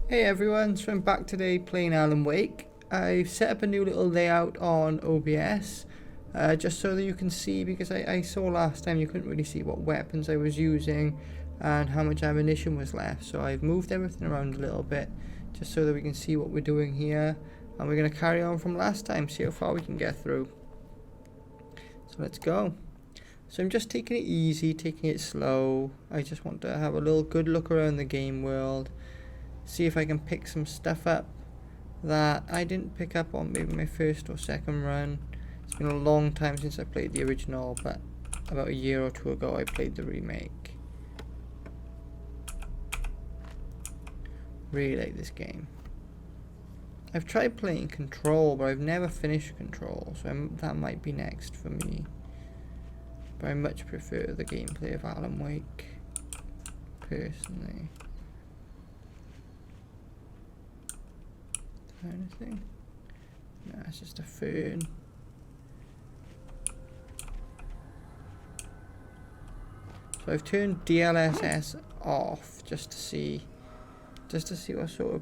Hey everyone, so I'm back today playing Alan Wake. I've set up a new little layout on OBS just so that you can see, because I saw last time you couldn't really see what weapons I was using and how much ammunition was left. So I've moved everything around a little bit just so that we can see what we're doing here, and we're going to carry on from last time, see how far we can get through. So let's go. So I'm just taking it easy, taking it slow. I just want to have a little good look around the game world. See if I can pick some stuff up that I didn't pick up on maybe my first or second run. It's been a long time since I played the original, but about a year or two ago I played the remake. Really like this game. I've tried playing Control, but I've never finished Control, so that might be next for me. But I much prefer the gameplay of Alan Wake, personally. Anything? No, it's just a fern. So I've turned DLSS off just to see what sort of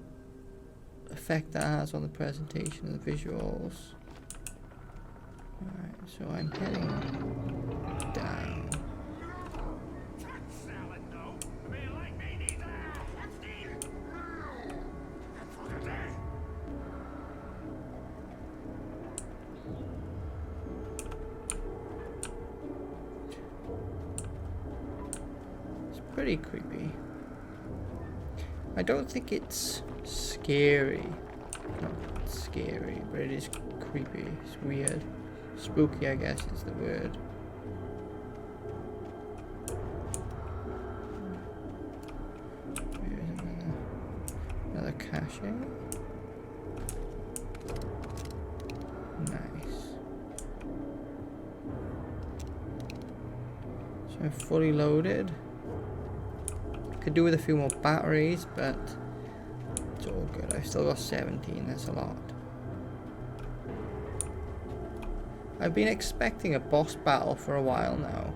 effect that has on the presentation and the visuals. Alright, so I'm heading down. Pretty creepy. I don't think it's scary. Not scary, but it is creepy. It's weird. Spooky, I guess, is the word. Here's another cache. Nice. So I'm fully loaded. Could do with a few more batteries, but it's all good. I've still got 17, that's a lot. I've been expecting a boss battle for a while now.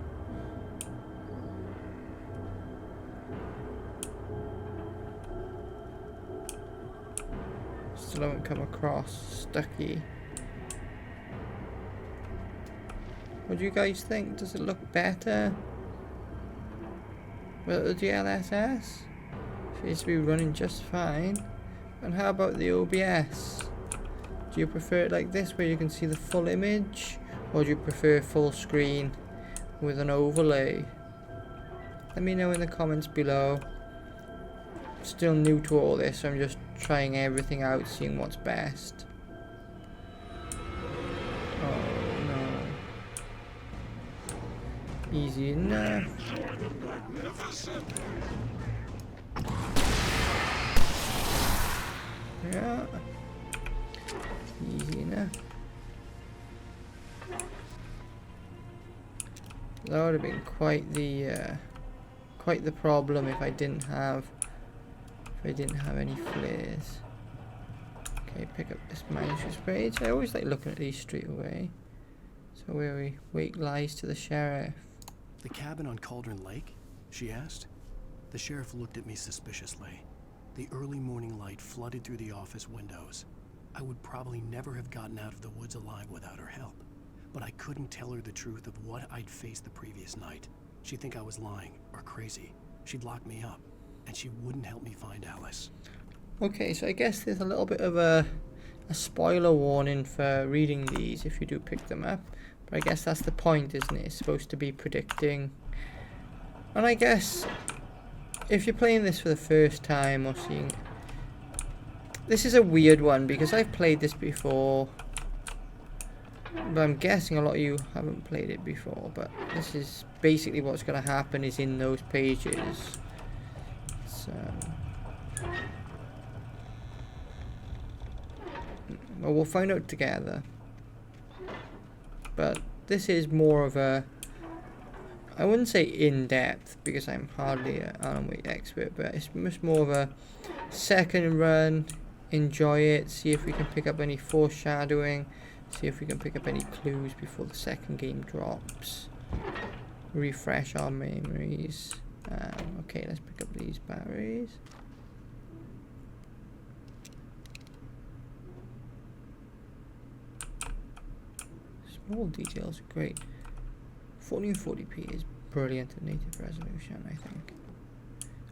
Still haven't come across Stucky. What do you guys think? Does it look better? Well, the DLSS seems to be running just fine. And how about the OBS? Do you prefer it like this, where you can see the full image, or do you prefer full screen with an overlay? Let me know in the comments below. Still new to all this, so I'm just trying everything out, seeing what's best. Oh no. Easy enough. Yeah, easy enough. That would have been quite the problem if I didn't have any flares. Okay, pick up this manuscript page. I always like looking at these straight away. So where we wait lies to the sheriff. The cabin on Cauldron Lake? She asked. The sheriff looked at me suspiciously. The early morning light flooded through the office windows. I would probably never have gotten out of the woods alive without her help. But I couldn't tell her the truth of what I'd faced the previous night. She'd think I was lying or crazy. She'd lock me up, and she wouldn't help me find Alice. Okay, so I guess there's a little bit of a spoiler warning for reading these if you do pick them up. But I guess that's the point, isn't it? It's supposed to be predicting. And I guess if you're playing this for the first time or seeing... This is a weird one because I've played this before. But I'm guessing a lot of you haven't played it before. But this is basically what's going to happen is in those pages. So... well, we'll find out together. But this is more of a... I wouldn't say in-depth because I'm hardly an Alan Wake expert, but it's much more of a second run, enjoy it, see if we can pick up any foreshadowing, see if we can pick up any clues before the second game drops, refresh our memories. Okay, let's pick up these batteries. All details are great. 1440p is brilliant at native resolution, I think.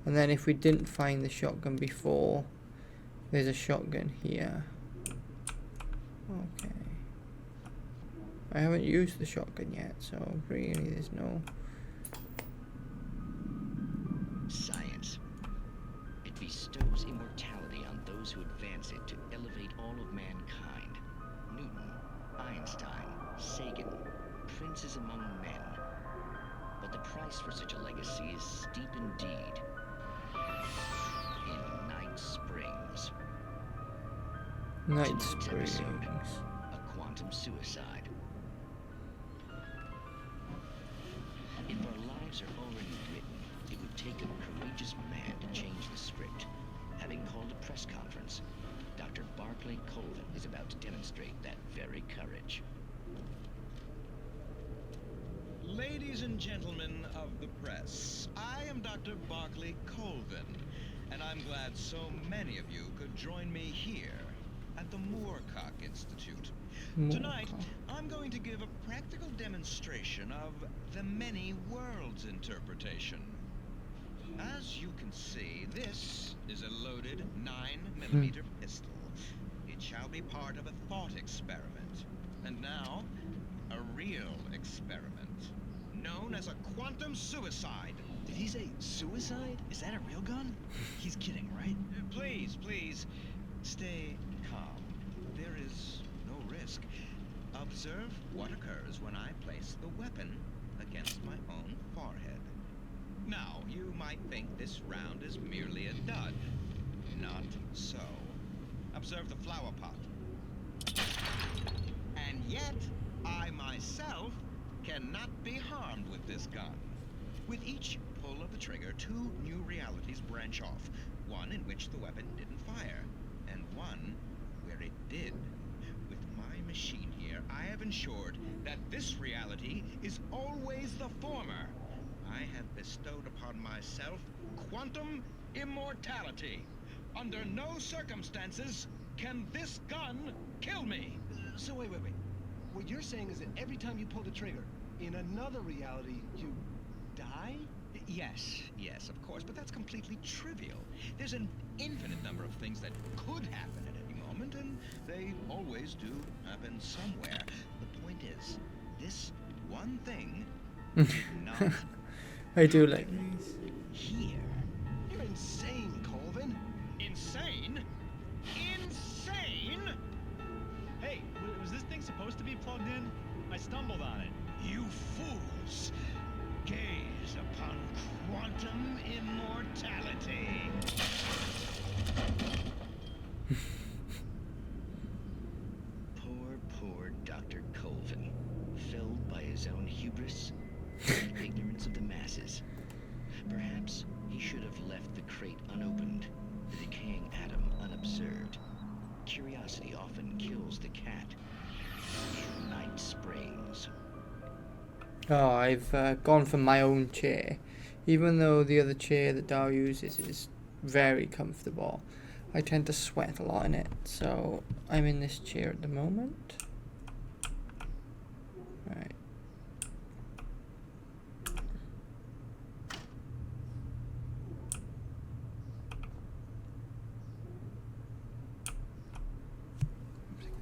And then if we didn't find the shotgun before, there's a shotgun here. Okay. I haven't used the shotgun yet, so really there's no... Science. It bestows immortality on those who advance it to elevate all of mankind. Newton, Einstein, Sagan, princes among men. But the price for such a legacy is steep indeed. In Night Springs. Night Tonight's Springs. episode, a quantum suicide. If our lives are already written, it would take a courageous man to change the script. Having called a press conference, Dr. Barclay Colvin is about to demonstrate that very courage. Ladies and gentlemen of the press, I am Dr. Barclay Colvin, and I'm glad so many of you could join me here at the Moorcock Institute. Tonight, I'm going to give a practical demonstration of the many worlds interpretation. As you can see, this is a loaded 9mm pistol. It shall be part of a thought experiment. And now, a real experiment, known as a quantum suicide. Did he say suicide? Is that a real gun? He's kidding, right? Please, please, stay calm. There is no risk. Observe what occurs when I place the weapon against my own forehead. Now, you might think this round is merely a dud. Not so. Observe the flower pot. And yet, I myself cannot be harmed with this gun. With each pull of the trigger, two new realities branch off. One in which the weapon didn't fire, and one where it did. With my machine here, I have ensured that this reality is always the former. I have bestowed upon myself quantum immortality. Under no circumstances can this gun kill me. So wait. What you're saying is that every time you pull the trigger, in another reality, you die? Yes, of course, but that's completely trivial. There's an infinite number of things that could happen at any moment, and they always do happen somewhere. The point is, this one thing did not I do like these. here. You're insane, Colvin. Insane? Insane? Hey, was this thing supposed to be plugged in? I stumbled on it. You fools! Gaze upon quantum immortality. Poor Dr. Colvin, filled by his own hubris and ignorance of the masses. Perhaps he should have left the crate unopened, the decaying atom unobserved. Curiosity often kills the cat. Night Springs. Oh, I've gone for my own chair. Even though the other chair that Dow uses is very comfortable, I tend to sweat a lot in it. So I'm in this chair at the moment. Alright.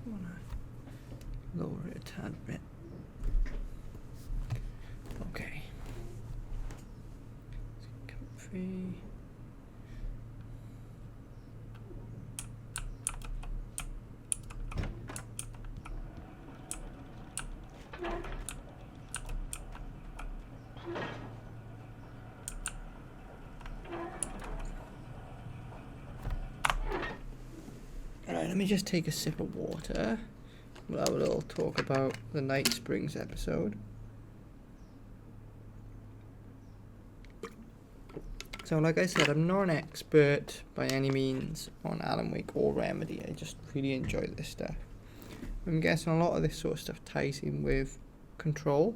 I want to lower it a tad bit. Okay. Comfy. Alright, let me just take a sip of water. We'll have a little talk about the Night Springs episode. So like I said, I'm not an expert by any means on Alan Wake or Remedy. I just really enjoy this stuff. I'm guessing a lot of this sort of stuff ties in with Control,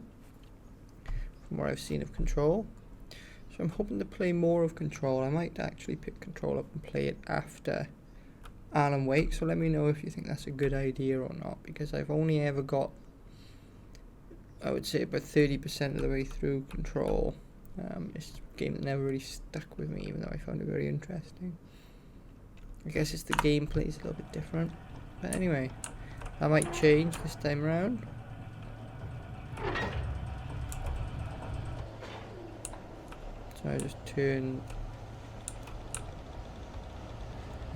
from what I've seen of Control. So I'm hoping to play more of Control. I might actually pick Control up and play it after Alan Wake. So let me know if you think that's a good idea or not, because I've only ever got I would say about 30% of the way through Control. It's a game that never really stuck with me, even though I found it very interesting. I guess it's the gameplay is a little bit different. But anyway, that might change this time around. So I just turn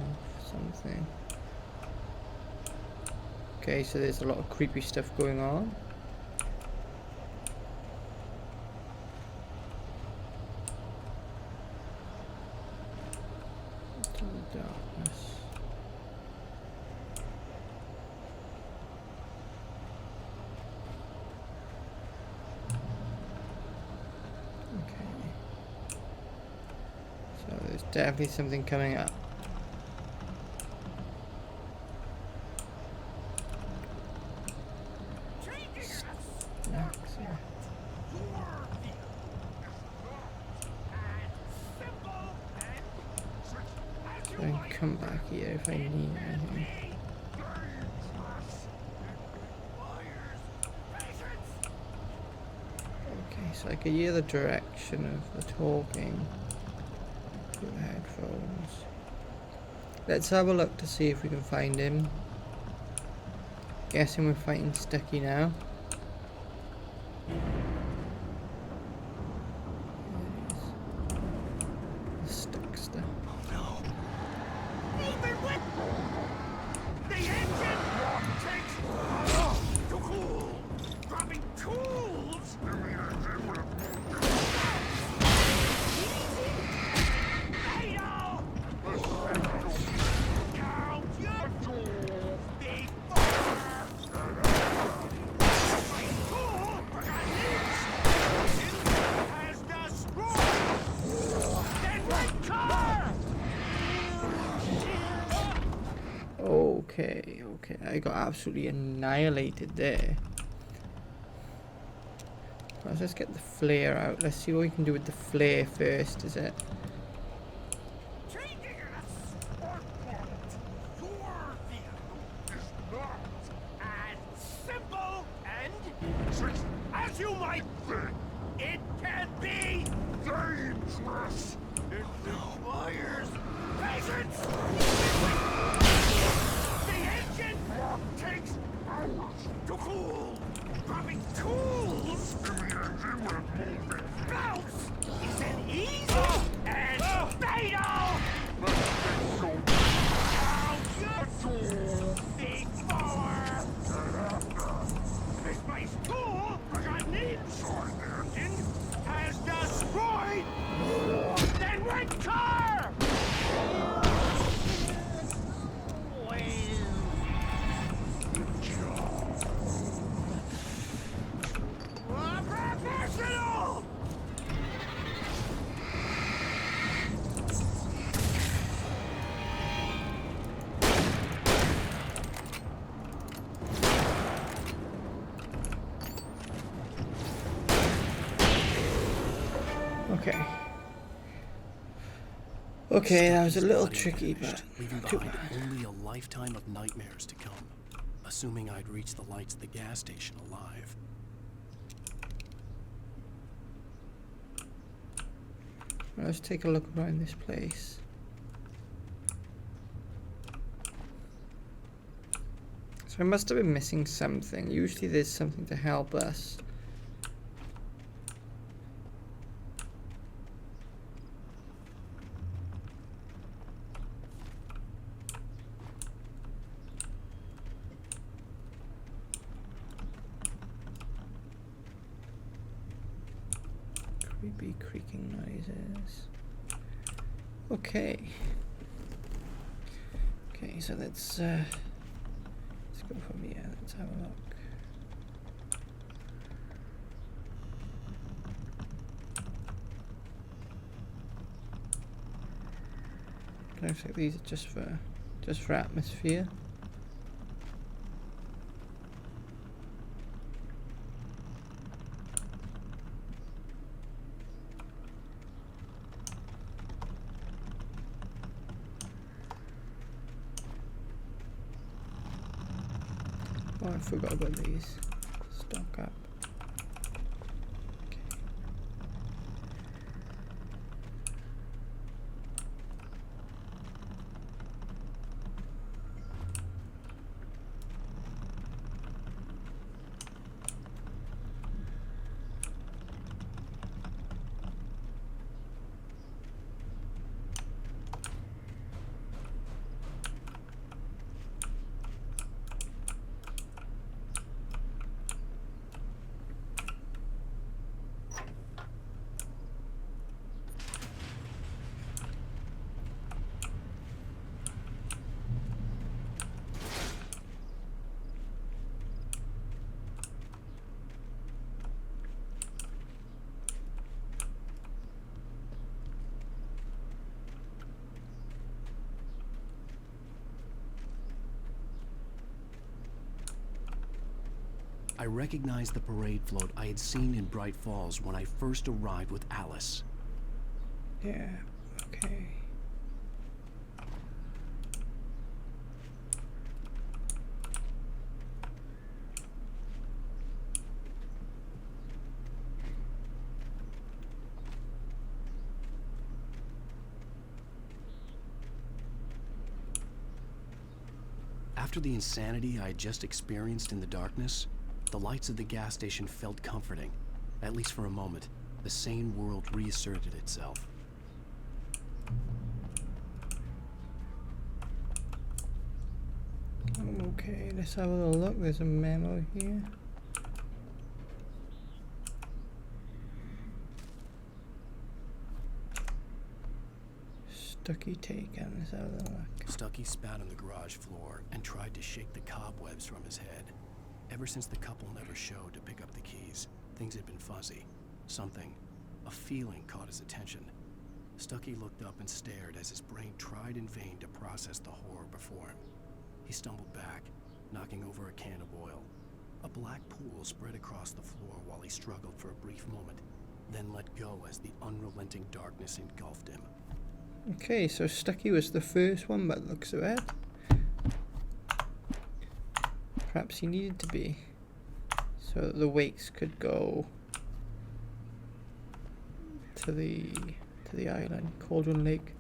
off something. Okay, so there's a lot of creepy stuff going on. Into the darkness. Okay. So there's definitely something coming up. So I can come back here if I need anything. Okay, so I can hear the direction of the talking through the headphones. Let's have a look to see if we can find him. Guessing we're fighting Stucky now. Okay, I got absolutely annihilated there. Let's just get the flare out. Let's see what we can do with the flare first, is it? As you might think, it can be dangerous. It requires patience. The engine takes hours to cool. Dropping tools in the engine when moving. Bounce is an easy and fatal. Big four. This place cool, but I need inside the engine has destroyed. Then red car. Professional. Okay, that was a little tricky, but leaving too behind bad. only a lifetime of nightmares to come, assuming I'd reach the lights at the gas station alive. Let's take a look around this place. So I must have been missing something. Usually there's something to help us. Creepy creaking noises. Okay, so let's go from here. Let's have a look. Looks like these are just for atmosphere. Oh, I forgot about these. Stock up. I recognized the parade float I had seen in Bright Falls when I first arrived with Alice. Yeah, okay. After the insanity I had just experienced in the darkness, the lights of the gas station felt comforting. At least for a moment, the sane world reasserted itself. Okay, let's have a little look. There's a memo here. Stucky taken. Let's have a little look. Stucky spat on the garage floor and tried to shake the cobwebs from his head. Ever since the couple never showed to pick up the keys, things had been fuzzy. Something, a feeling caught his attention. Stucky looked up and stared as his brain tried in vain to process the horror before him. He stumbled back, knocking over a can of oil. A black pool spread across the floor while he struggled for a brief moment, then let go as the unrelenting darkness engulfed him. Okay, so Stucky was the first one by the looks of it. Perhaps he needed to be, so that the wakes could go to the island, Cauldron Lake.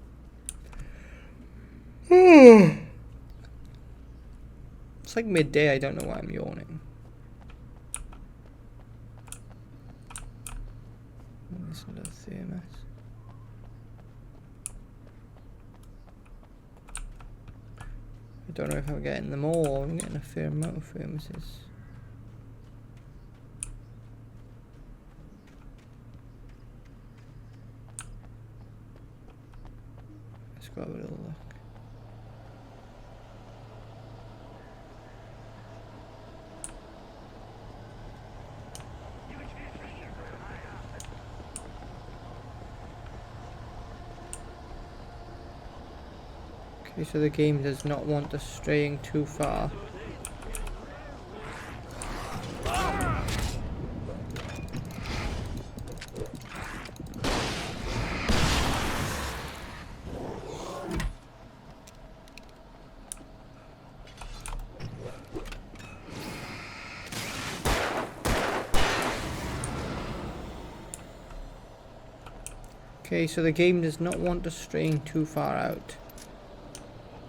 It's like midday, I don't know why I'm yawning. There's another thermos. I don't know if I'm getting them all or I'm getting a fair amount of thermoses. Let's go have a little look. Okay, so the game does not want us straying too far. Okay, so the game does not want us straying too far out.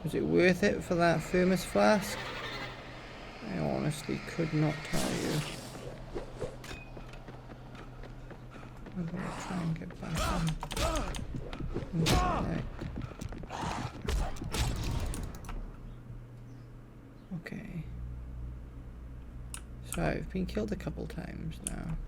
Was it worth it for that thermos flask? I honestly could not tell you. I'm gonna try and get back in. Okay. So I've been killed a couple times now.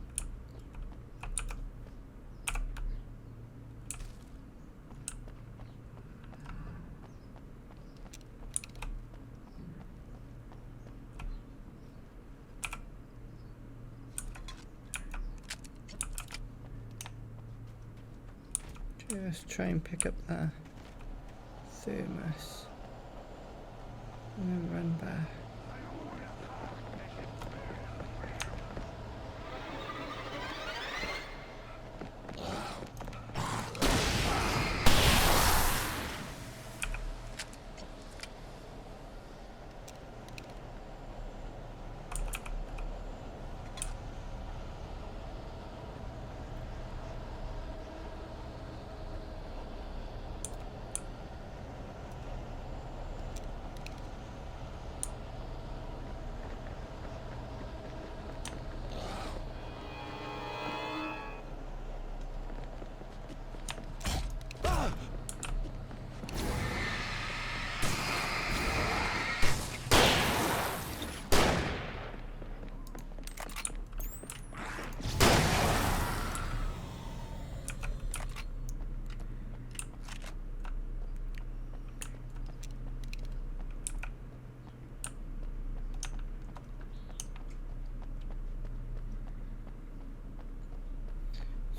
Just try and pick up the thermos and then run back.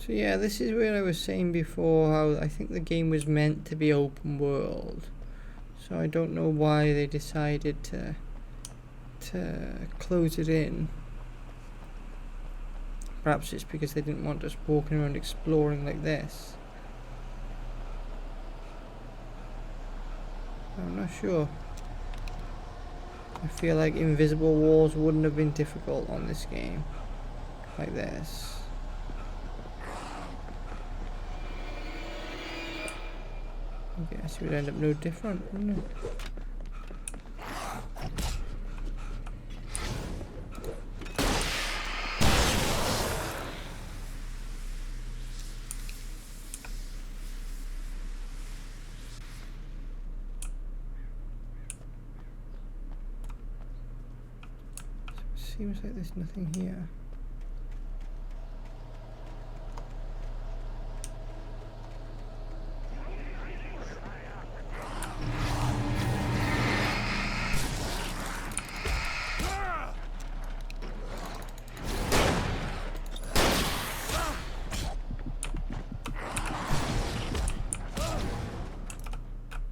So yeah, this is where I was saying before how I think the game was meant to be open world. So I don't know why they decided to close it in Perhaps it's because they didn't want us walking around exploring like this. I'm not sure. I feel like invisible walls wouldn't have been difficult on this game. Like this. I guess it would end up no different, wouldn't it? Seems like there's nothing here.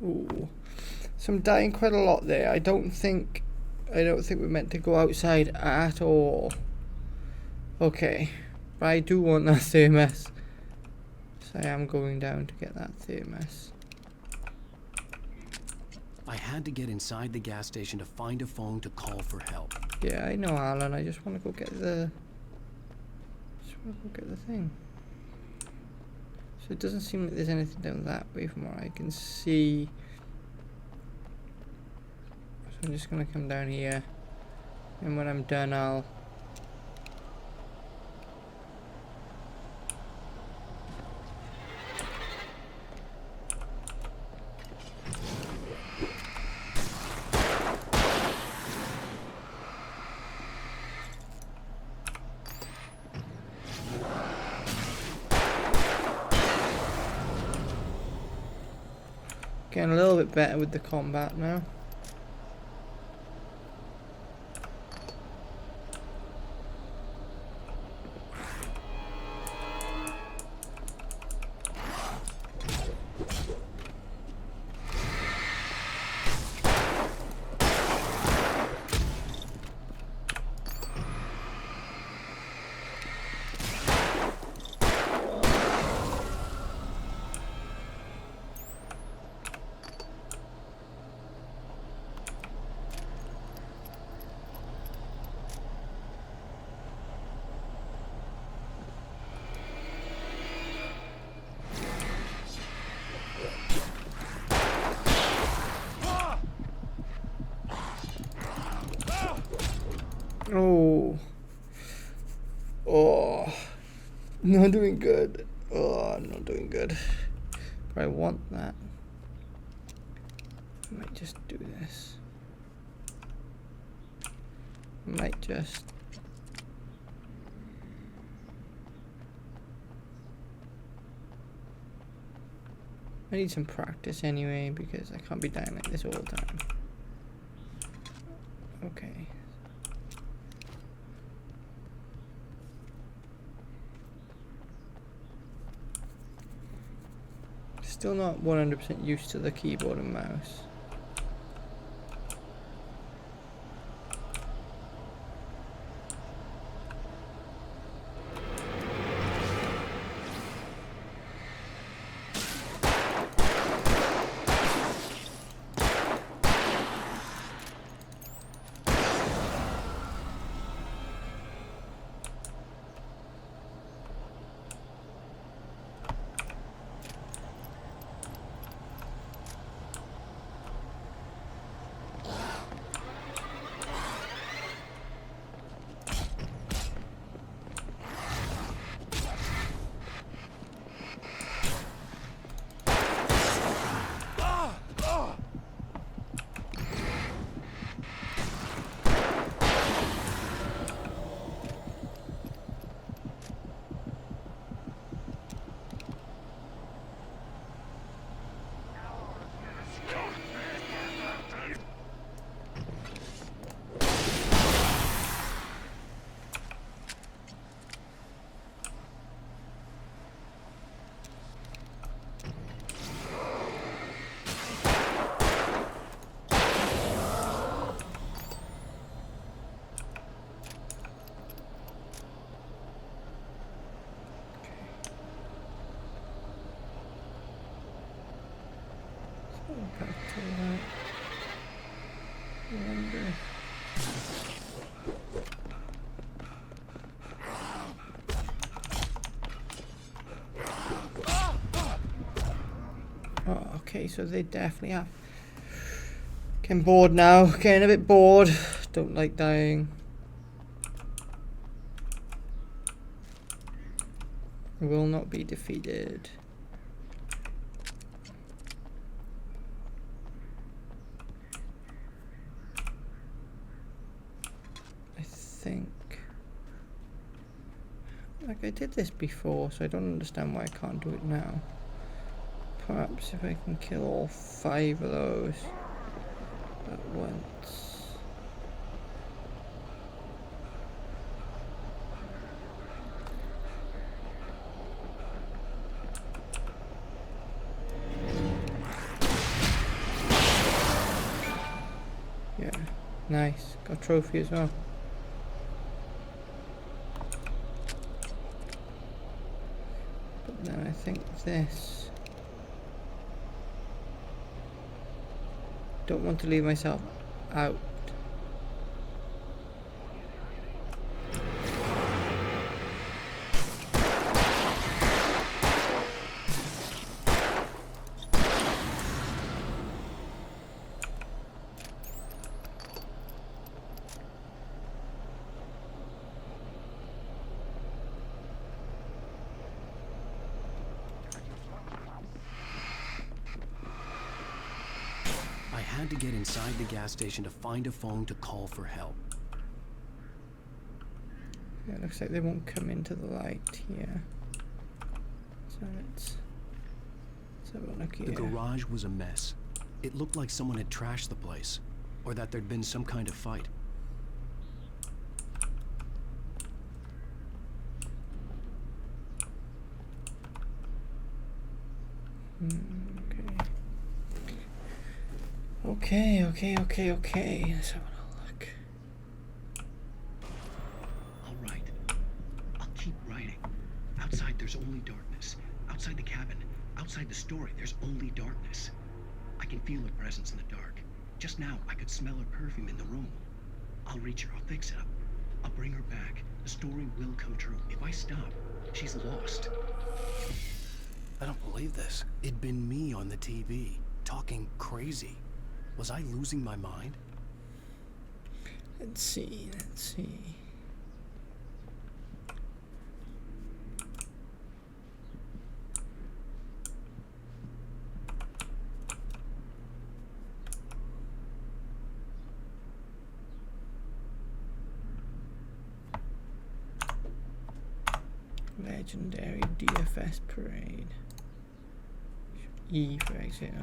Ooh. So I'm dying quite a lot there. I don't think we're meant to go outside at all. Okay. But I do want that thermos. So I am going down to get that thermos. I had to get inside the gas station to find a phone to call for help. Yeah, I know, Alan. I just want to go get the thing. So it doesn't seem like there's anything down that way from what I can see. So I'm just gonna come down here, and when I'm done, I'll getting a little bit better with the combat now. Oh, not doing good. Oh, I'm not doing good. But I want that. I might just do this. I might just. I need some practice anyway because I can't be dying like this all the time. Okay. Still not 100% used to the keyboard and mouse. Back to that. I wonder. Oh, okay, so they definitely have. Getting bored now, getting a bit bored. Don't like dying. Will not be defeated. I think. Like, I did this before, so I don't understand why I can't do it now. Perhaps if I can kill all 5 of those at once. Yeah, nice. Got a trophy as well. But then I think this. Don't want to leave myself out. I had to get inside the gas station to find a phone to call for help. Yeah, it looks like they won't come into the light here. So let's have a look here. The garage was a mess. It looked like someone had trashed the place, or that there'd been some kind of fight. Okay. Okay. Let's have a look. All right. I'll keep writing. Outside, there's only darkness. Outside the cabin, outside the story, there's only darkness. I can feel her presence in the dark. Just now, I could smell her perfume in the room. I'll reach her. I'll fix it up. I'll bring her back. The story will come true. If I stop, she's lost. I don't believe this. It'd been me on the TV, talking crazy. Was I losing my mind? Let's see. Legendary DFS parade. E for exit.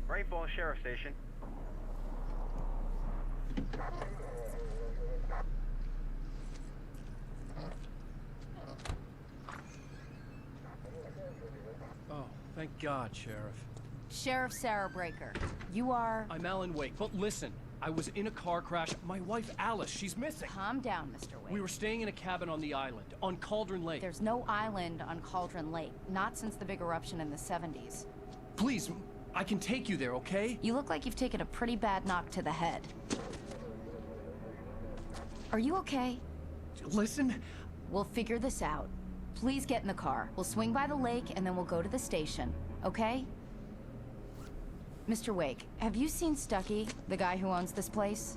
Rainfall Sheriff Station. Oh, thank God, Sheriff. Sheriff Sarah Breaker. You are... I'm Alan Wake, but listen, I was in a car crash. My wife, Alice, she's missing. Calm down, Mr. Wake. We were staying in a cabin on the island, on Cauldron Lake. There's no island on Cauldron Lake, not since the big eruption in the 70s. Please, I can take you there, okay? You look like you've taken a pretty bad knock to the head. Are you okay? Listen. We'll figure this out. Please get in the car. We'll swing by the lake and then we'll go to the station, okay? Mr. Wake, have you seen Stucky, the guy who owns this place?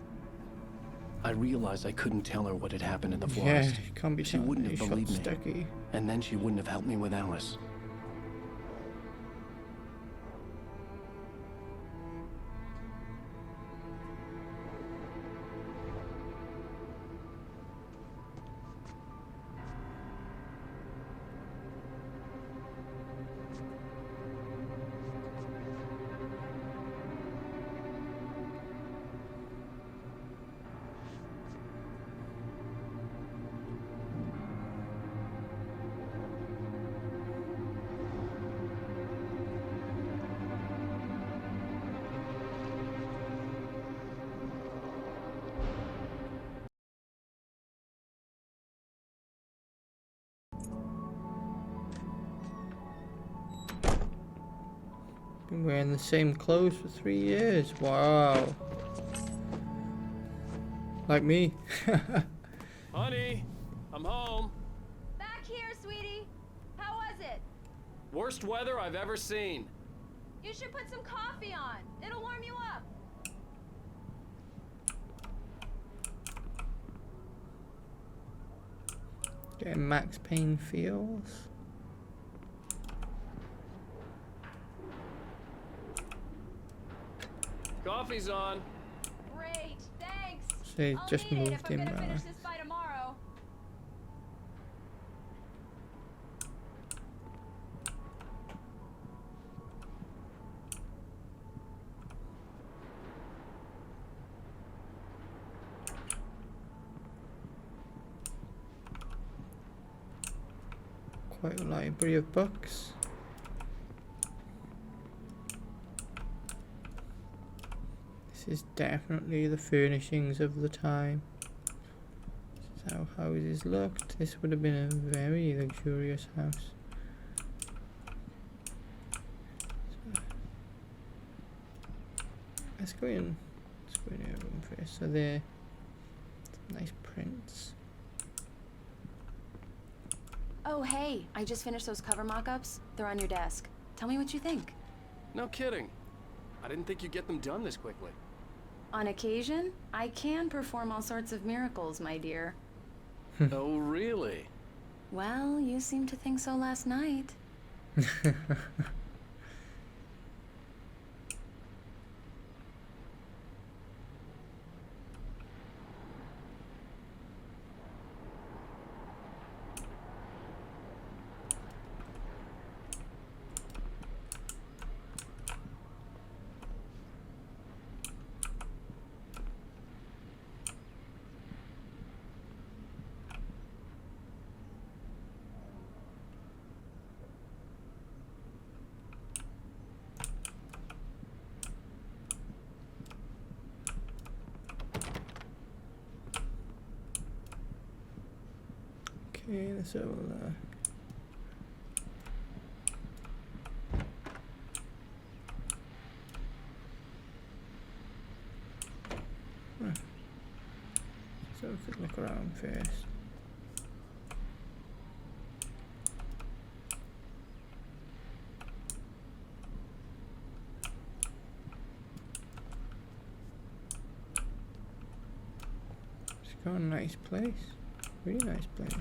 I realized I couldn't tell her what had happened in the Yeah, forest. you can't be She telling wouldn't me have you believed shot me. Stucky. And then she wouldn't have helped me with Alice. Been wearing the same clothes for 3 years. Wow. Like me. Honey, I'm home. Back here, sweetie. How was it? Worst weather I've ever seen. You should put some coffee on. It'll warm you up. Getting Max Payne feels. Coffee's on. Great, thanks. So he I'll just need it moved if I'm in gonna finish now. this by tomorrow. Quite a library of books. This is definitely the furnishings of the time. This is how houses looked. This would have been a very luxurious house. So, let's go in. Let's go in your room first. So there, some nice prints. Oh, hey, I just finished those cover mock-ups. They're on your desk. Tell me what you think. No kidding. I didn't think you'd get them done this quickly. On occasion, I can perform all sorts of miracles, my dear. Oh, really? Well, you seemed to think so last night. Okay, let's have a look. So we could look around first. It's got a nice place. Really nice place.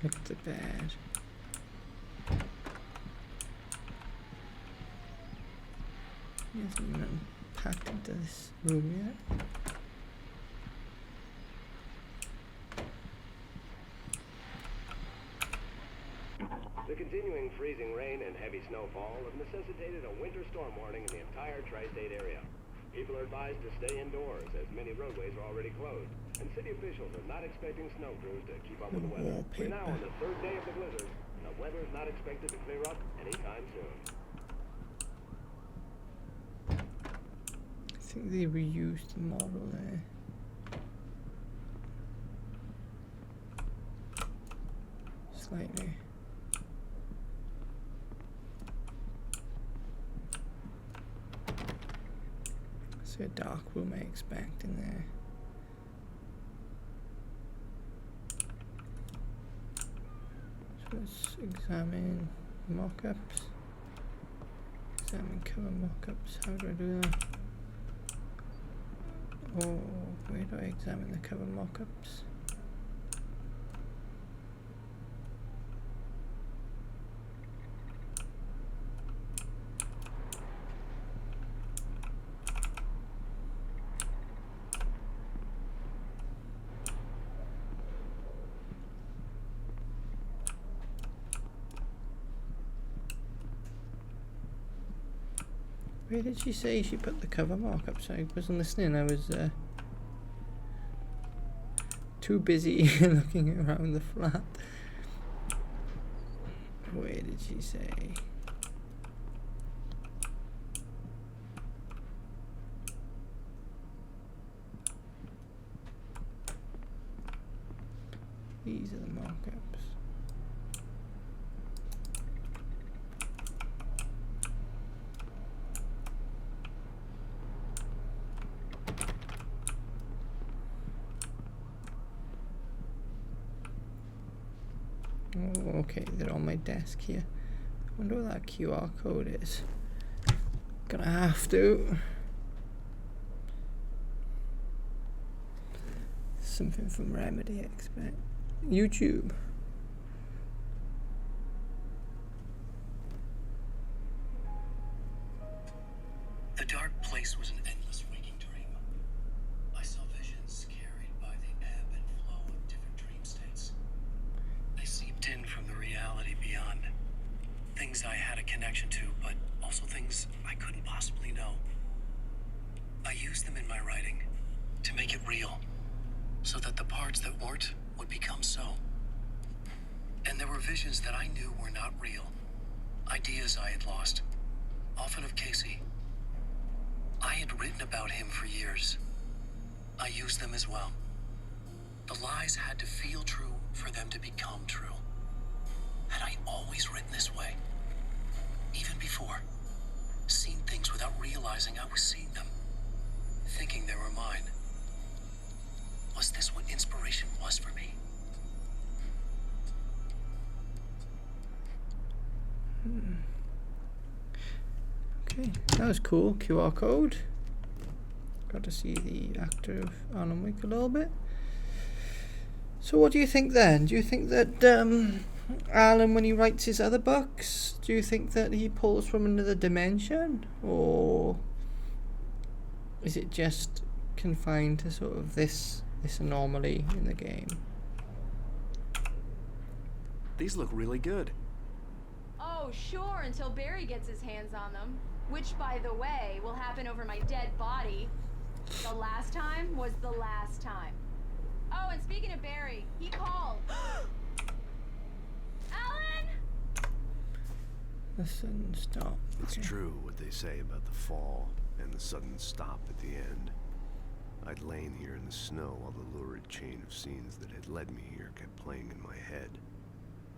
Look at the bed. He hasn't even unpacked into this room yet. The continuing freezing rain and heavy snowfall have necessitated a winter storm warning in the entire tri-state area. People are advised to stay indoors as many roadways are already closed, and city officials are not expecting snow crews to keep up with the weather. We're now on the third day of the blizzard, and the weather is not expected to clear up anytime soon. I think they reused the model there. Slightly. So a dark room I expect in there. So let's examine mock-ups. Examine cover mock-ups. How do I do that? Oh, where do I examine the cover mock-ups? Where did she say she put the cover markups? I wasn't listening. I was too busy looking around the flat. Where did she say? These are the markups. Oh, okay, they're on my desk here. I wonder what that QR code is. Gonna have to. Something from Remedy, I expect. YouTube. The dark place was an endless waking dream. I saw visions carried by the ebb and flow of different dream states. They seeped in from the reality beyond. Things I had a connection to, but also things I couldn't possibly know. I used them in my writing to make it real, so that the parts that weren't would become so. And there were visions that I knew were not real. Ideas I had lost, often of Casey. I had written about him for years. I used them as well. The lies had to feel true for them to become true. Had I always written this way? Even before? Seen things without realizing I was seeing them? Thinking they were mine? Was this what inspiration was for me? Okay, that was cool. QR code. Got to see the actor of Alan Wake a little bit. So what do you think then? Do you think that Alan, when he writes his other books, do you think that he pulls from another dimension? Or is it just confined to sort of this anomaly in the game? These look really good. Oh, sure, until Barry gets his hands on them. Which, by the way, will happen over my dead body. The last time was the last time. Oh, and speaking of Barry, he called. Alan! The sudden stop. It's true what they say about the fall and the sudden stop at the end. I'd lain here in the snow while the lurid chain of scenes that had led me here kept playing in my head.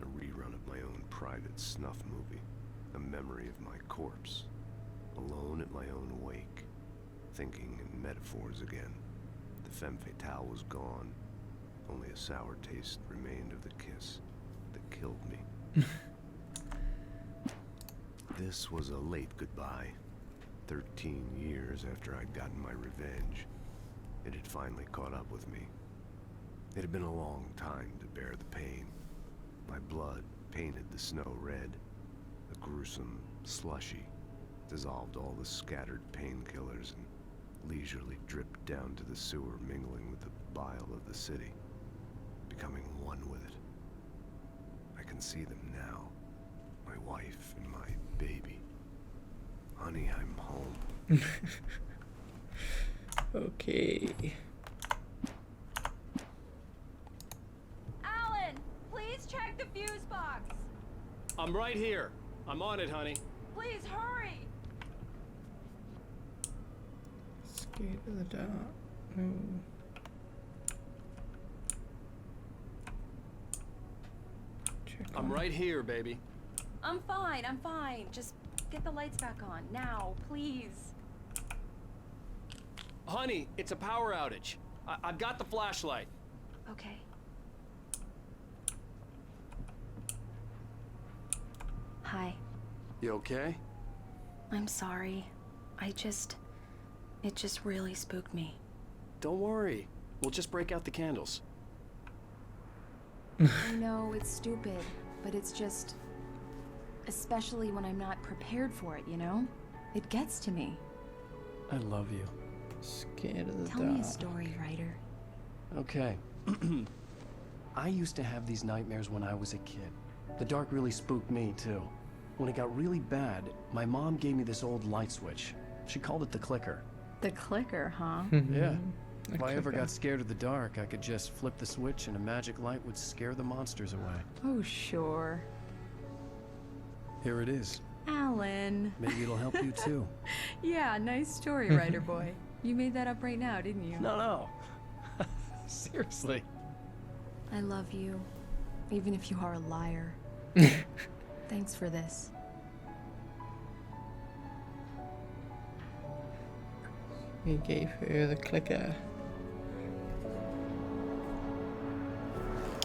A rerun of my own private snuff movie. A memory of my corpse. Alone at my own wake. Thinking in metaphors again. The femme fatale was gone. Only a sour taste remained of the kiss that killed me. This was a late goodbye. 13 years after I'd gotten my revenge. It had finally caught up with me. It had been a long time to bear the pain. My blood painted the snow red. A gruesome slushy dissolved all the scattered painkillers and leisurely dripped down to the sewer, mingling with the bile of the city, becoming one with it. I can see them now. My wife and my baby. Honey, I'm home. Okay. Alan, please check the fuse box. I'm right here. I'm on it, honey. Please hurry. Scared of the dark. No. Check I'm on- right here, baby. I'm fine, I'm fine. Just get the lights back on. Now, please. Honey, it's a power outage. I've got the flashlight. Okay. Hi. You okay? I'm sorry. It just really spooked me. Don't worry. We'll just break out the candles. I know, it's stupid, but it's just... Especially when I'm not prepared for it, you know? It gets to me. I love you. Scared of the Tell dark. me a story, writer. Okay. I used to have these nightmares when I was a kid. The dark really spooked me, too. When it got really bad, my mom gave me this old light switch. She called it the clicker. The clicker, huh? Yeah. If I ever clicker. got scared of the dark, I could just flip the switch and a magic light would scare the monsters away. Oh, sure. Here it is. Alan. Maybe it'll help you, too. Yeah, nice story, writer boy. You made that up right now, didn't you? No. Seriously. I love you, even if you are a liar. Thanks for this. He gave her the clicker.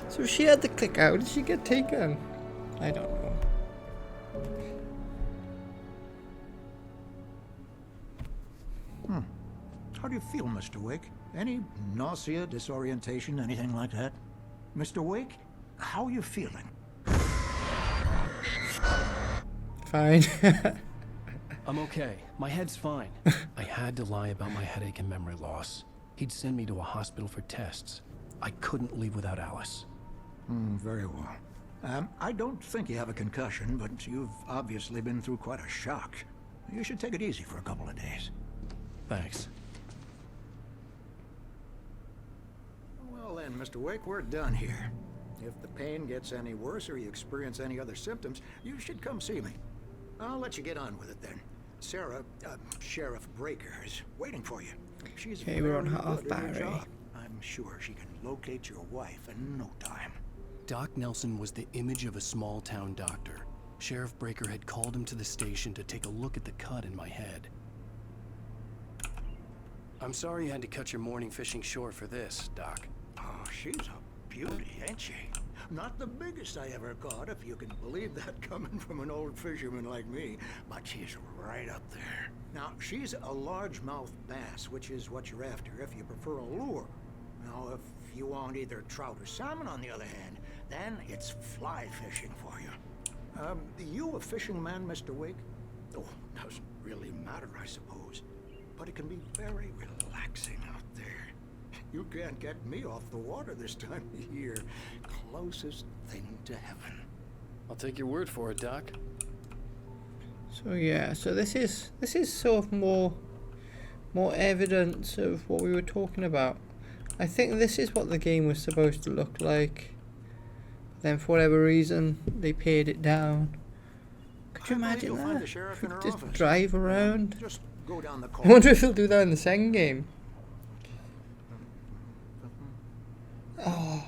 So if she had the clicker, how did she get taken? I don't know. How do you feel, Mr. Wake? Any nausea, disorientation, anything like that? Mr. Wake, how are you feeling? Fine. I'm okay. My head's fine. I had to lie about my headache and memory loss. He'd send me to a hospital for tests. I couldn't leave without Alice. Very well. I don't think you have a concussion, but you've obviously been through quite a shock. You should take it easy for a couple of days. Thanks. Well then, Mr. Wake, we're done here. If the pain gets any worse or you experience any other symptoms, you should come see me. I'll let you get on with it then. Sarah, Sheriff Breaker, is waiting for you. She's Okay, we're on very half good at her battery. job. I'm sure she can locate your wife in no time. Doc Nelson was the image of a small-town doctor. Sheriff Breaker had called him to the station to take a look at the cut in my head. I'm sorry you had to cut your morning fishing short for this, Doc. Oh, she's a beauty, ain't she? Not the biggest I ever caught, if you can believe that coming from an old fisherman like me, but she's right up there. Now, she's a largemouth bass, which is what you're after if you prefer a lure. Now, if you want either trout or salmon, on the other hand, then it's fly fishing for you. You a fishing man, Mr. Wake? Oh, doesn't really matter, I suppose. But it can be very relaxing out there. You can't get me off the water this time of year. Closest thing to heaven. I'll take your word for it, Doc. So yeah, so this is sort of more evidence of what we were talking about. I think this is what the game was supposed to look like. Then for whatever reason they pared it down. Could you imagine that? If we could just drive around. Just go down the I wonder if they'll do that in the second game. Oh,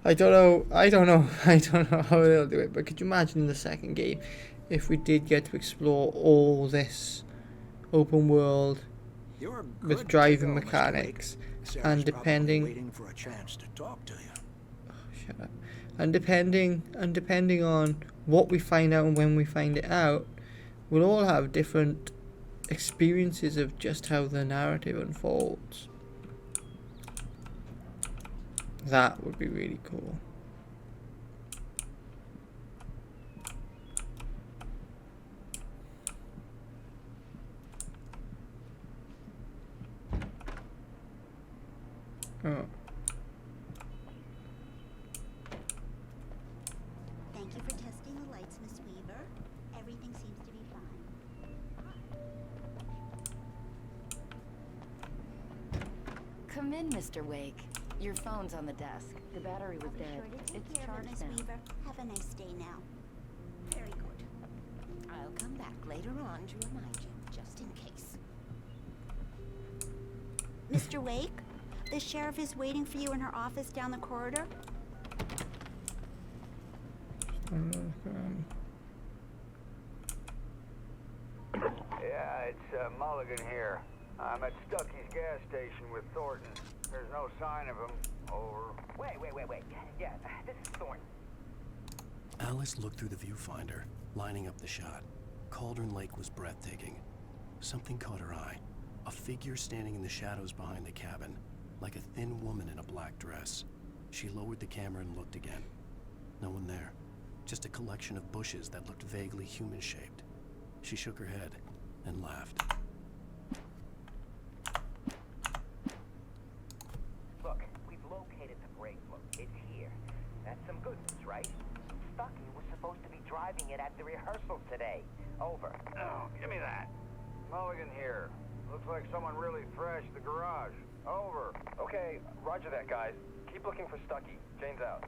I don't know how they'll do it, but could you imagine in the second game if we did get to explore all this open world with driving mechanics and depending waiting for a chance to talk to you. Oh, shut up. And depending on what we find out and when we find it out, we'll all have different experiences of just how the narrative unfolds. That would be really cool. Oh. Thank you for testing the lights, Miss Weaver. Everything seems to be fine. Come in, Mr. Wake. Your phone's on the desk. The battery was dead. It's charged Miss now. Weaver. Have a nice day now. Very good. I'll come back later on to remind you, just in case. Mr. Wake, the sheriff is waiting for you in her office down the corridor. Yeah, it's Mulligan here. I'm at Stucky's gas station with Thornton. There's no sign of him. Over. Wait. Yeah, this is Thornton. Alice looked through the viewfinder, lining up the shot. Cauldron Lake was breathtaking. Something caught her eye. A figure standing in the shadows behind the cabin, like a thin woman in a black dress. She lowered the camera and looked again. No one there. Just a collection of bushes that looked vaguely human-shaped. She shook her head and laughed. Look, we've located the brake book. It's here. That's some good news, right? Stucky was supposed to be driving it at the rehearsal today. Over. Oh, give me that. Mulligan here. Looks like someone really thrashed the garage. Over. Okay, roger that, guys. Keep looking for Stucky. Jane's out.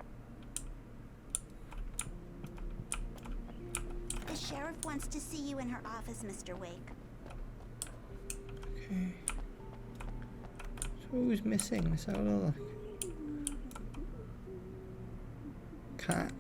The sheriff wants to see you in her office, Mr. Wake. Okay. So who's missing? Let's have a look. chat.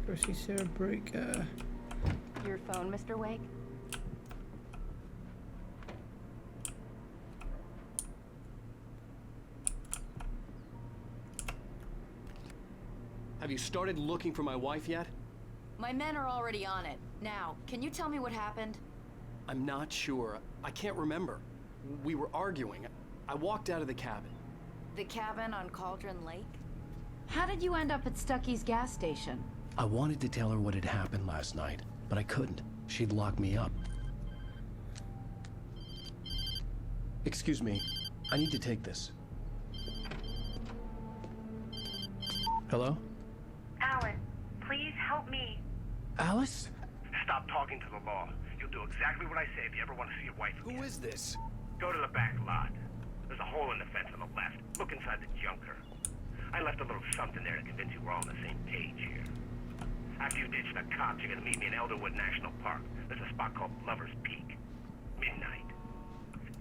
Go see Sarah Breaker. Your phone, Mr. Wake? Have you started looking for my wife yet? My men are already on it. Now, can you tell me what happened? I'm not sure. I can't remember. We were arguing. I walked out of the cabin. The cabin on Cauldron Lake? How did you end up at Stucky's gas station? I wanted to tell her what had happened last night, but I couldn't. She'd lock me up. Excuse me. I need to take this. Hello? Alan, please help me. Alice? Stop talking to the law. You'll do exactly what I say if you ever want to see your wife again. Who is this? Go to the back lot. There's a hole in the fence on the left. Look inside the junker. I left a little something there to convince you we're all on the same page here. After you ditch the cops, you're gonna meet me in Elderwood National Park. There's a spot called Lover's Peak. Midnight.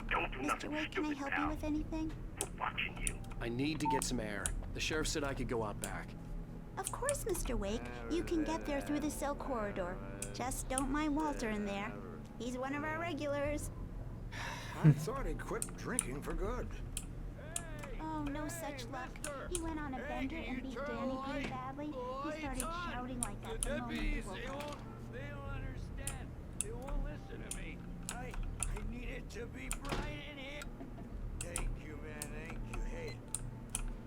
Don't do nothing Mr. Wake, can I stupid, help pal. you with anything? We're watching you. I need to get some air. The sheriff said I could go out back. Of course, Mr. Wake. You can get there through the cell corridor. Just don't mind Walter in there. He's one of our regulars. I thought he'd quit drinking for good. Oh, no such luck. He went on a bender and beat Danny pretty badly. He started shouting like that the moment he woke up. They don't understand. They won't listen to me. I need it to be bright in here. Thank you, man. Thank you. Hey,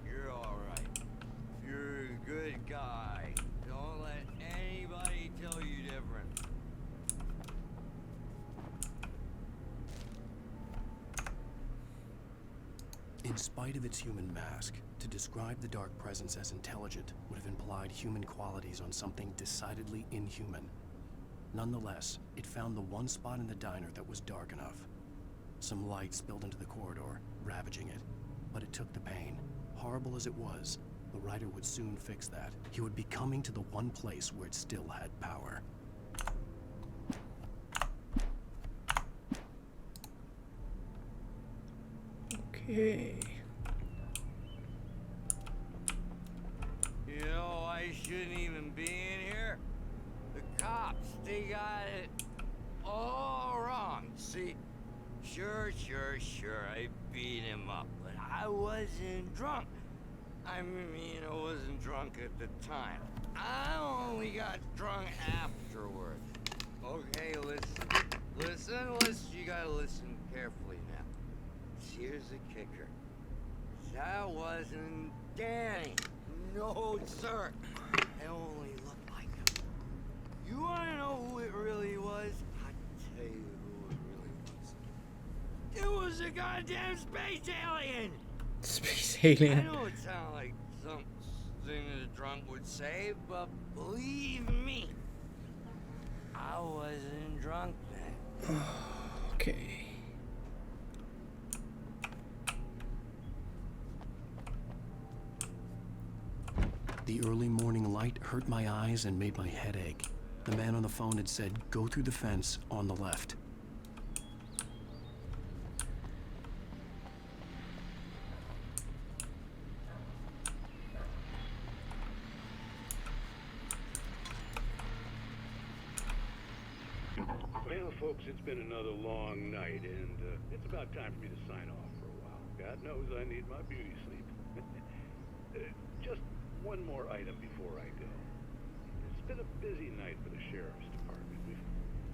you're all right. You're a good guy. Don't let anybody tell you different. In spite of its human mask, to describe the Dark Presence as intelligent would have implied human qualities on something decidedly inhuman. Nonetheless, it found the one spot in the diner that was dark enough. Some light spilled into the corridor, ravaging it. But it took the pain. Horrible as it was, the writer would soon fix that. He would be coming to the one place where it still had power. Okay. You know, I shouldn't even be in here. The cops, they got it all wrong. See, sure, I beat him up, but I wasn't drunk. I mean, I wasn't drunk at the time. I only got drunk afterward. Okay, listen, you gotta listen carefully now. Here's the kicker. That wasn't Danny. No, sir. It only looked like him. You wanna know who it really was? I'll tell you who it really was. It was a goddamn space alien! Space alien. I know it sounds like something that a drunk would say, but believe me, I wasn't drunk then. Okay. The early morning light hurt my eyes and made my head ache. The man on the phone had said, go through the fence on the left. Well, folks, it's been another long night, and it's about time for me to sign off for a while. God knows I need my beauty sleep. Just one more item before I go. It's been a busy night for the Sheriff's Department. We've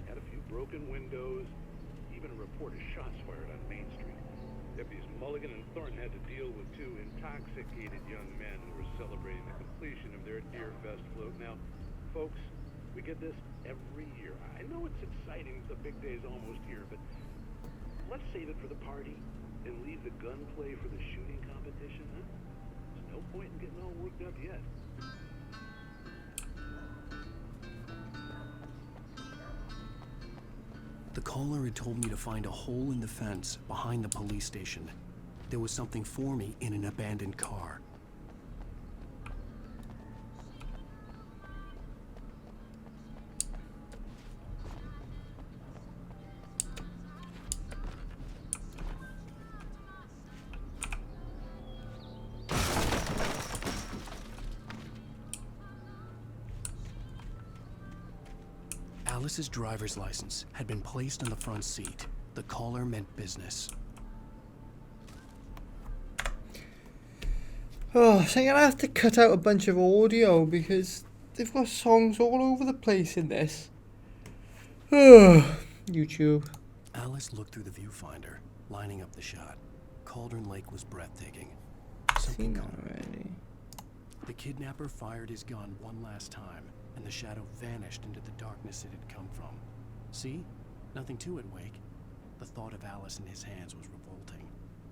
had a few broken windows, even a report of shots fired on Main Street. Deputies Mulligan and Thornton had to deal with two intoxicated young men who were celebrating the completion of their Deer Fest float. Now, folks, We get this every year. I know it's exciting, the big day's almost here, but let's save it for the party and leave the gunplay for the shooting competition, huh? There's no point in getting all worked up yet. The caller had told me to find a hole in the fence behind the police station. There was something for me in an abandoned car. Alice's driver's license had been placed on the front seat. The caller meant business. Oh, so I'm gonna have to cut out a bunch of audio because they've got songs all over the place in this. Oh, YouTube. Alice looked through the viewfinder, lining up the shot. Cauldron Lake was breathtaking. Seen that already. The kidnapper fired his gun one last time, and the shadow vanished into the darkness it had come from. See? Nothing to it, Wake. The thought of Alice in his hands was revolting.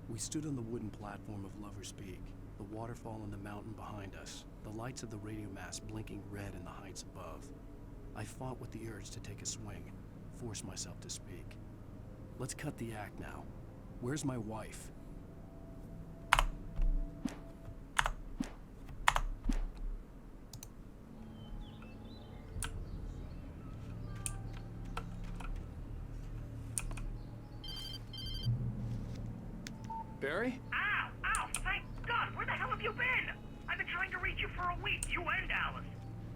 We stood on the wooden platform of Lover's Peak, the waterfall in the mountain behind us, the lights of the radio mast blinking red in the heights above. I fought with the urge to take a swing, force myself to speak. Let's cut the act now. Where's my wife? Barry? Ow! Ow! Thank God! Where the hell have you been? I've been trying to reach you for a week, you and Alice.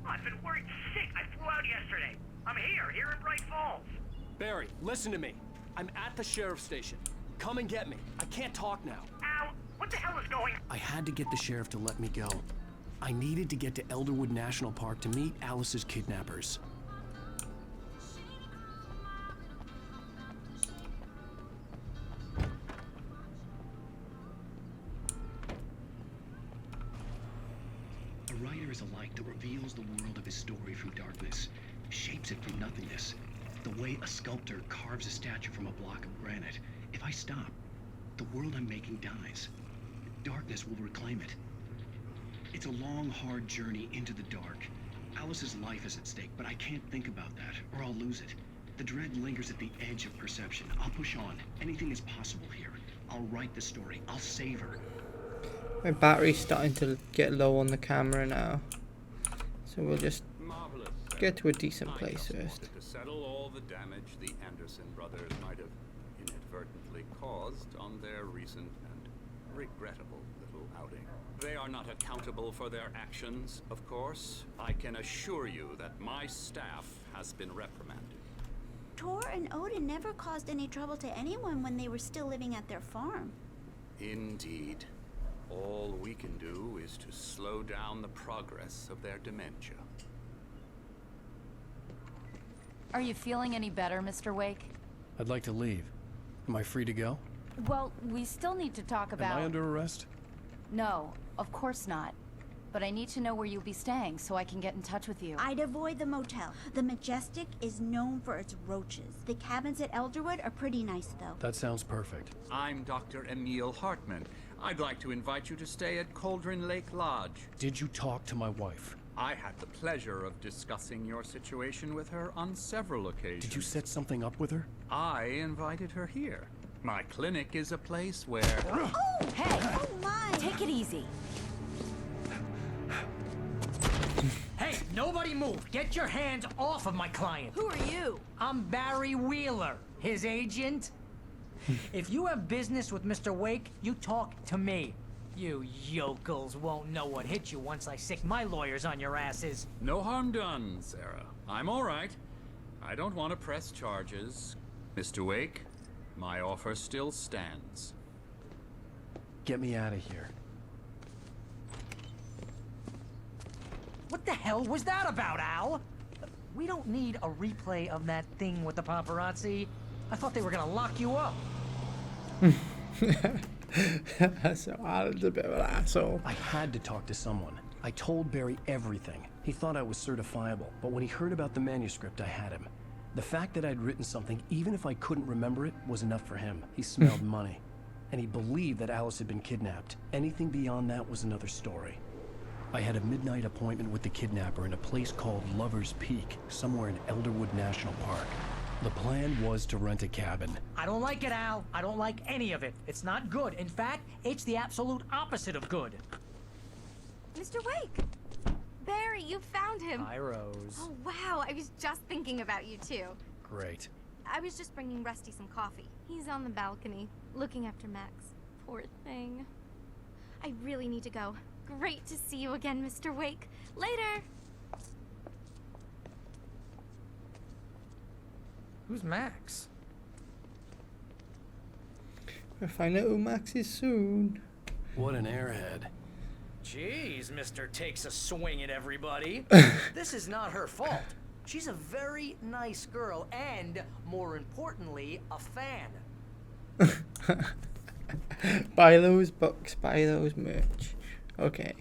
I've been worried sick. I flew out yesterday. I'm here in Bright Falls. Barry, listen to me. I'm at the sheriff's station. Come and get me. I can't talk now. Ow! What the hell is going on? I had to get the sheriff to let me go. I needed to get to Elderwood National Park to meet Alice's kidnappers. A writer is a light that reveals the world of his story from darkness, shapes it from nothingness. The way a sculptor carves a statue from a block of granite. If I stop, the world I'm making dies. Darkness will reclaim it. It's a long, hard journey into the dark. Alice's life is at stake, but I can't think about that, or I'll lose it. The dread lingers at the edge of perception. I'll push on. Anything is possible here. I'll write the story. I'll save her. My battery's starting to get low on the camera now, so we'll just get to a decent place first. To settle all the damage the Anderson brothers might have inadvertently caused on their recent and regrettable little outing. They are not accountable for their actions, of course. I can assure you that my staff has been reprimanded. Tor and Odin never caused any trouble to anyone when they were still living at their farm. Indeed. All we can do is to slow down the progress of their dementia. Are you feeling any better, Mr. Wake? I'd like to leave. Am I free to go? Well, we still need to talk about... Am I under arrest? No, of course not. But I need to know where you'll be staying so I can get in touch with you. I'd avoid the motel. The Majestic is known for its roaches. The cabins at Elderwood are pretty nice, though. That sounds perfect. I'm Dr. Emil Hartman. I'd like to invite you to stay at Cauldron Lake Lodge. Did you talk to my wife? I had the pleasure of discussing your situation with her on several occasions. Did you set something up with her? I invited her here. My clinic is a place where... Oh! Hey! Oh my! Take it easy. Hey, nobody move! Get your hands off of my client! Who are you? I'm Barry Wheeler, his agent. If you have business with Mr. Wake, you talk to me. You yokels won't know what hit you once I sick my lawyers on your asses. No harm done, Sarah. I'm all right. I don't want to press charges. Mr. Wake, my offer still stands. Get me out of here. What the hell was that about, Al? We don't need a replay of that thing with the paparazzi. I thought they were gonna lock you up. So Alan's a bit of an asshole. I had to talk to someone. I told Barry everything. He thought I was certifiable, but when he heard about the manuscript, I had him. The fact that I'd written something, even if I couldn't remember it, was enough for him. He smelled money. And he believed that Alice had been kidnapped. Anything beyond that was another story. I had a midnight appointment with the kidnapper in a place called Lover's Peak, somewhere in Elderwood National Park. The plan was to rent a cabin. I don't like it, Al. I don't like any of it. It's not good. In fact, it's the absolute opposite of good. Mr. Wake! Barry, you found him. Hi, Rose. Oh, wow. I was just thinking about you, too. Great. I was just bringing Rusty some coffee. He's on the balcony, looking after Max. Poor thing. I really need to go. Great to see you again, Mr. Wake. Later! Who's Max? We'll find out who Max is soon. What an airhead. Jeez, Mr. Takes a swing at everybody. This is not her fault. She's a very nice girl and, more importantly, a fan. Buy those books, buy those merch. Okay.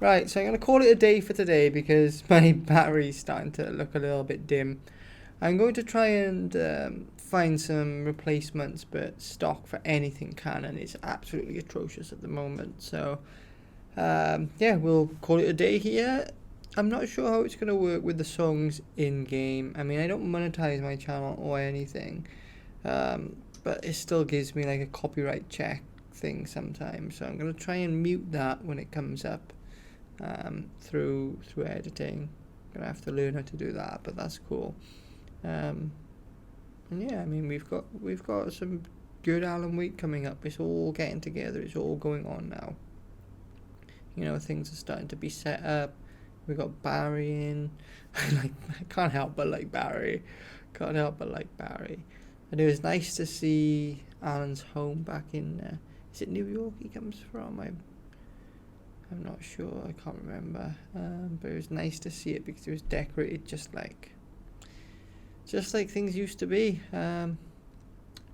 Right, so I'm going to call it a day for today because my battery's starting to look a little bit dim. I'm going to try and find some replacements, but stock for anything Canon is absolutely atrocious at the moment. So, yeah, we'll call it a day here. I'm not sure how it's going to work with the songs in-game. I mean, I don't monetize my channel or anything, but it still gives me like a copyright check thing sometimes. So I'm going to try and mute that when it comes up through editing. I'm going to have to learn how to do that, but that's cool. And yeah, I mean, we've got some good Alan Wake coming up. It's all getting together. It's all going on now. You know, things are starting to be set up. We got Barry in. I can't help but like Barry. Can't help but like Barry. And it was nice to see Alan's home back in. Is it New York he comes from? I'm not sure. I can't remember. But it was nice to see it because it was decorated just like things used to be. It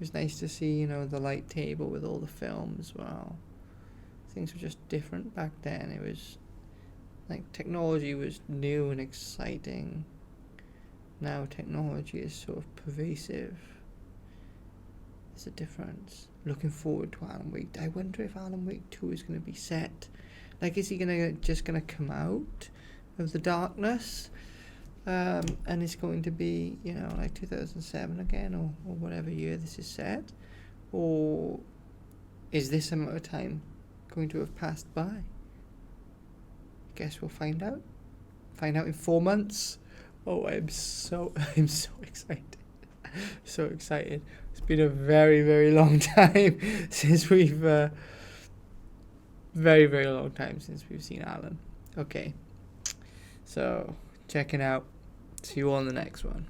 was nice to see, you know, the light table with all the films. Well, things were just different back then. It was like technology was new and exciting. Now technology is sort of pervasive. There's a difference. Looking forward to Alan Wake. I wonder if Alan Wake 2 is going to be set. Like, is he just gonna come out of the darkness? And it's going to be, you know, like 2007 again, or whatever year this is set? Or is this amount of time going to have passed by? Guess we'll find out. Find out in 4 months. Oh, I'm so excited. So excited. It's been a very, very long time since we've very, very long time since we've seen Alan. Okay. So checking out. See you all in the next one.